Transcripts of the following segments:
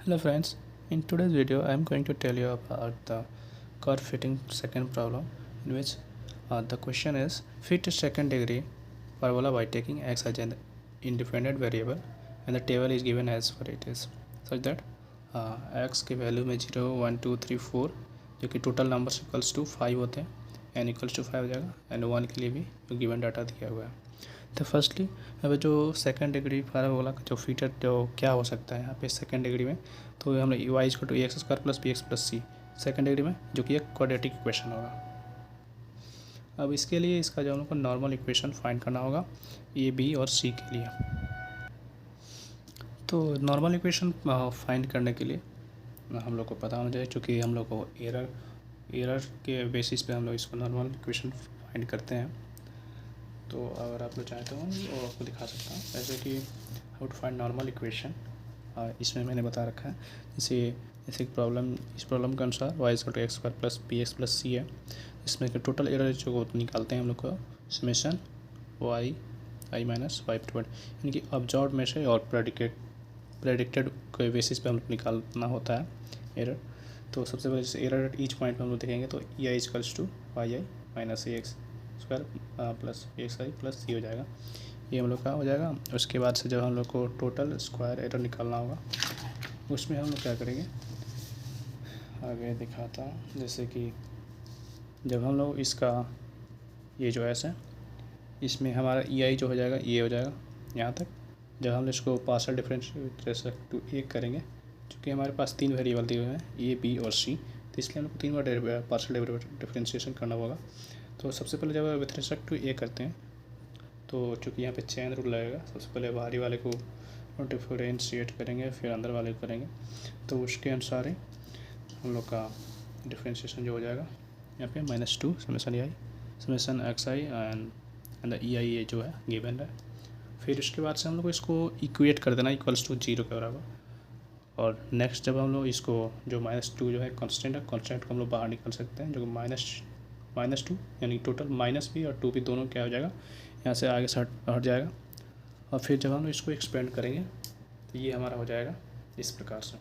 Hello friends, in today's video I am going to tell you about the curve fitting second problem in which the question is fit a second degree parabola by taking x as an independent variable and the table is given as what it is such that x की value में 0 1 2 3 4 जो कि total number equals to 5 होते हैं n equals to 5 हो जाएगा and 1 के लिए भी जो गिवन डाटा दिया हुआ है। तो फर्स्टली अब जो सेकंड डिग्री पैराबोला का जो फीचर जो क्या हो सकता है यहाँ पे सेकंड डिग्री में, तो हम Y equal to A X square plus B X plus C second degree में, जो कि एक क्वाड्रेटिक इक्वेशन होगा। अब इसके लिए इसका जो हम लोग को नॉर्मल इक्वेशन फाइंड करना होगा ए बी और सी के लिए। तो नॉर्मल इक्वेशन फाइंड करने के लिए हम लोग को पता होना चाहिए, चूँकि हम लोग को एरर के बेसिस पे हम लोग इसको नॉर्मल इक्वेशन फाइंड करते हैं। तो अगर आप लोग चाहें तो वो आपको दिखा सकता हूँ, जैसे कि how to find normal equation. इसमें मैंने बता रखा है जैसे इस प्रॉब्लम के अनुसार Y equal to X square plus B X plus C है। इसमें टोटल एरर जो निकालते हैं हम लोग को summation Y I minus Y two यानी कि ऑब्जर्व में से और प्रेडिक्टेड के बेसिस पे हम लोग निकालना होता है एरर। तो सबसे पहले जैसे एरर एट ईच पॉइंट पर हम लोग देखेंगे तो E I equals to Y I minus A X square plus X I plus C हो जाएगा। ये हम लोग का हो जाएगा। उसके बाद से जब हम लोग को टोटल स्क्वायर एरर निकालना होगा, उसमें हम लोग क्या करेंगे आगे दिखाता हूँ। जैसे कि जब हम लोग इसका ये जो एस है, इसमें हमारा ई आई जो हो जाएगा ये हो जाएगा यहाँ तक। जब हम इसको partial differential with respect to A करेंगे, क्योंकि हमारे पास 3 वेरिएबल दिए हुए हैं ए बी और सी, तो इसलिए हम लोग को 3 बार पार्शियल डिफरेंशिएशन करना होगा। तो सबसे पहले जब विथ रिस्पेक्ट टू ए करते हैं, तो चूँकि यहाँ पे चेन रूल लगेगा, सबसे पहले बाहरी वाले को डिफरेंशिएट करेंगे, फिर अंदर वाले को करेंगे। तो उसके अनुसार ही हम लोग का डिफरेंशिएशन जो हो जाएगा यहाँ पे -2 summation I summation X I and the E I जो है गिवन है। फिर उसके बाद से हम लोग को इसको इक्वेट कर देना इक्वल्स टू 0 के बराबर। और नेक्स्ट जब हम लोग इसको जो -2 जो है कांस्टेंट है, कांस्टेंट को हम लोग बाहर निकाल सकते हैं, जो -2 यानी टोटल माइनस भी और 2 भी दोनों क्या हो जाएगा यहाँ से आगे से हट जाएगा। और फिर जब हम इसको एक्सपेंड करेंगे तो ये हमारा हो जाएगा इस प्रकार से,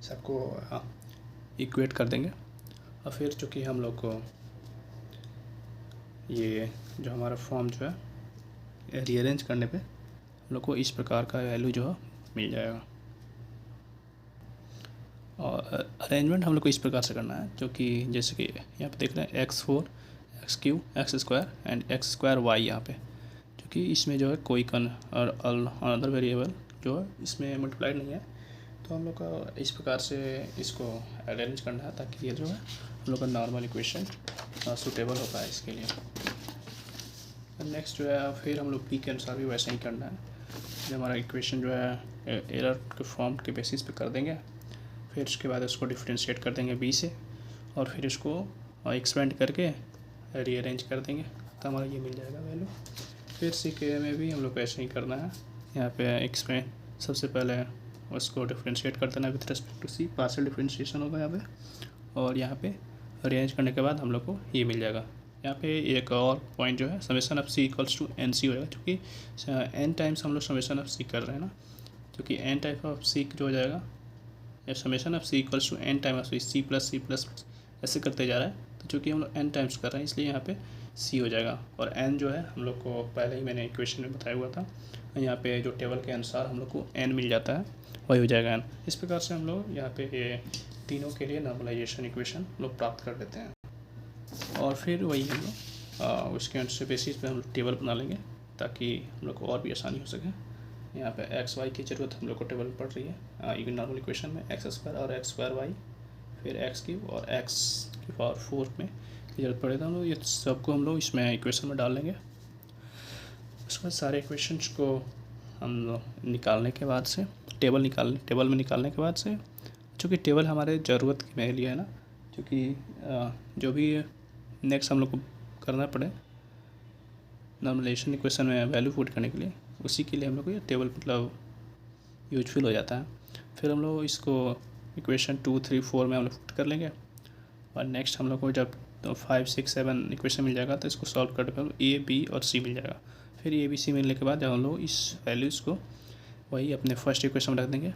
सबको इक्वेट कर देंगे। और फिर चूँकि हम लोग को ये जो हमारा फॉर्म जो है रीअरेंज करने पे हम लोग को इस प्रकार का वैल्यू जो है मिल जाएगा। और अरेंजमेंट हम लोग को इस प्रकार से करना है, जो कि जैसे कि यहाँ पे देख रहे हैं x4 x3 X square and X square Y यहाँ पे, क्योंकि इसमें जो है कोई अनदर वेरिएबल जो है इसमें मल्टीप्लाइड नहीं है। तो हम लोग का इस प्रकार से इसको अरेंज करना है ताकि ये जो है हम लोग का नॉर्मल इक्वेशन सूटेबल हो पाए इसके लिए। नेक्स्ट जो है फिर हम लोग पी के अनुसार भी वैसे ही करना है। जब हमारा इक्वेशन जो है एरर के फॉर्म के बेसिस पे कर देंगे, फिर उसके बाद उसको डिफरेंशिएट कर देंगे बी से, और फिर इसको एक्सपेंड करके रीअरेंज कर देंगे, तो हमारा ये मिल जाएगा वैल्यू। फिर सी के में भी हम लोग को ऐसे ही करना है। यहाँ पे एक्सपेंड सबसे पहले उसको डिफरेंशिएट कर देना with respect to C, partial differentiation होगा यहाँ पे, और यहाँ पे रीअरेंज करने के बाद हम लोग को ये मिल जाएगा। यहाँ पे एक और पॉइंट जो है summation of C equals to N C होगा, क्योंकि एन टाइम्स हम लोग समेशन ऑफ सी कर रहे हैं ना, क्योंकि एन टाइप ऑफ सी जो हो जाएगा summation of C equals to N time of C plus ऐसे करते जा रहा है। तो चूँकि हम लोग एन टाइम्स कर रहे हैं, इसलिए यहाँ पे सी हो जाएगा। और एन जो है हम लोग को पहले ही मैंने इक्वेशन में बताया हुआ था, यहाँ पे जो टेबल के अनुसार हम लोग को एन मिल जाता है, वही हो जाएगा एन। इस प्रकार से हम लोग यहाँ पे ये तीनों के लिए नॉर्मलाइजेशन इक्वेशन लोग प्राप्त कर लेते हैं। और फिर वही हम लोग उसके बेसिस पे हम लोग टेबल बना लेंगे, ताकि हम लोग को और भी आसानी हो सके। यहाँ पे एक्स वाई की ज़रूरत हम लोग को टेबल पड़ रही है नॉर्मल इक्वेशन में, एक्स स्क्वायर और एक्स स्क्वायर वाई, फिर एक्स क्यूब और एक्स की पावर 4 में की जरूरत पड़ेगा। हम लोग ये सबको हम लोग इसमें इक्वेशन में डाल लेंगे। उसके बाद सारे इक्वेशंस को हम लोग निकालने के बाद से टेबल में निकालने के बाद से, चूँकि टेबल हमारे ज़रूरत के लिए है ना, क्योंकि जो भी नेक्स्ट हम लोग को करना पड़े नॉर्मलाइजेशन इक्वेशन में वैल्यू पुट करने के लिए, उसी के लिए हम लोग को ये टेबल मतलब यूजफुल हो जाता है। फिर हम लोग इसको इक्वेशन 2 3 4 में हम लोग पुट कर लेंगे, और नेक्स्ट हम लोग को जब 5 6 7 इक्वेशन मिल जाएगा तो इसको सॉल्व करने पर ए बी और सी मिल जाएगा। फिर ए बी सी मिलने के बाद जब हम लोग इस वैल्यूज़ को वही अपने फर्स्ट इक्वेशन में रख देंगे,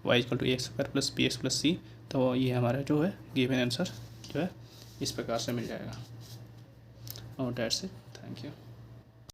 Y equal to X square plus P X plus C, तो ये हमारा जो है गिवन आंसर जो है इस प्रकार से मिल जाएगा। और डेट्स इट, थैंक यू।